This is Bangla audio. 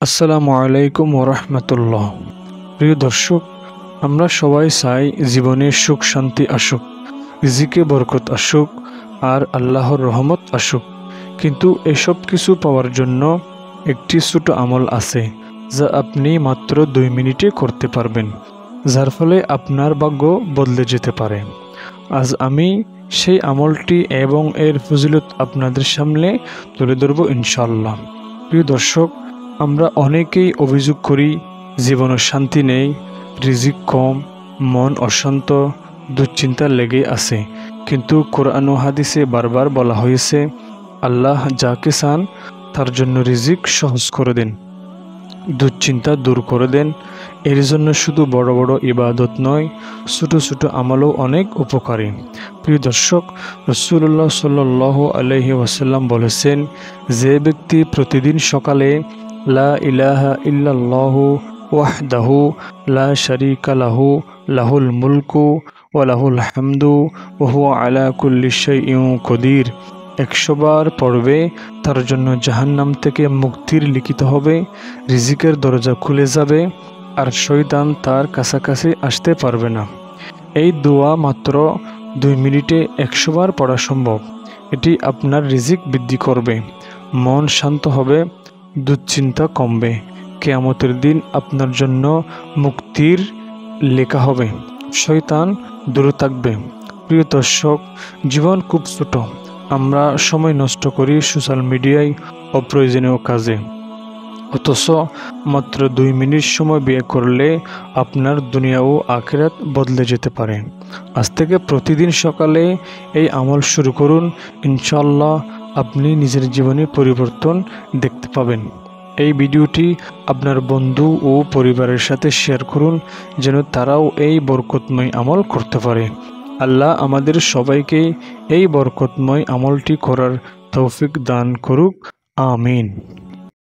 আসসালামু আলাইকুম ওরহমতুল্লাহ। প্রিয় দর্শক, আমরা সবাই চাই জীবনে সুখ শান্তি আসুক, রিজিকে বরকত আসুক, আর আল্লাহর রহমত আসুক। কিন্তু এসব কিছু পাওয়ার জন্য একটি ছোট আমল আছে যা আপনি মাত্র 2 মিনিটে করতে পারবেন, যার ফলে আপনার ভাগ্য বদলে যেতে পারে। আজ আমি সেই আমলটি এবং এর ফজিলত আপনাদের সামনে তুলে ধরব ইনশাআল্লাহ। প্রিয় দর্শক, আমরা অনেকেই অভিযোগ করি জীবনে শান্তি নেই, রিজিক কম, মন অশান্ত, দুশ্চিন্তা লেগে আছে। কিন্তু কোরআন ও হাদিসে বারবার বলা হয়েছে, আল্লাহ যাকে চান তার জন্য রিজিক সহজ করে দেন, দুশ্চিন্তা দূর করে দেন। এর জন্য শুধু বড় বড় ইবাদত নয়, ছোট ছোট আমলও অনেক উপকারী। প্রিয় দর্শক, রাসূলুল্লাহ সাল্লাল্লাহু আলাইহি ওয়াসাল্লাম বলেছেন, যে ব্যক্তি প্রতিদিন সকালে লা ইলাহা ইল্লাল্লাহু ওয়াহদাহু লা শারীকা লাহু লাহুল মুলকু ওয়া লাহুল হামদু ওয়া হুয়া আলা কুল্লি শাইইন কদির 100 বার পড়বে, তার জন্য জাহান্নাম থেকে মুক্তির লিখিত হবে, রিজিকের দরজা খুলে যাবে, আর শয়তান তার কাছাকাছি আসতে পারবে না। এই দোয়া মাত্র 2 মিনিটে 100 বার পড়া সম্ভব। এটি আপনার রিজিক বৃদ্ধি করবে, মন শান্ত হবে, দুশ্চিন্তা কমবে, কিয়ামতের দিন আপনার জন্য মুক্তির লেখা হবে, শয়তান দূরে থাকবে। প্রিয় দর্শক, জীবন খুব ছোট, আমরা সময় নষ্ট করি সোশ্যাল মিডিয়ায় অপ্রয়োজনীয় কাজে, অথচ মাত্র 2 মিনিট সময় ব্যয় করলে আপনার দুনিয়া ও আখিরাত বদলে যেতে পারে। আজ থেকে প্রতিদিন সকালে এই আমল শুরু করুন, ইনশাআল্লাহ আপনি নিজের জীবনে পরিবর্তন দেখতে পাবেন। এই ভিডিওটি আপনার বন্ধু ও পরিবারের সাথে শেয়ার করুন, যেন তারাও এই বরকতময় আমল করতে পারে। আল্লাহ আমাদের সবাইকে এই বরকতময় আমলটি করার তৌফিক দান করুক, আমিন।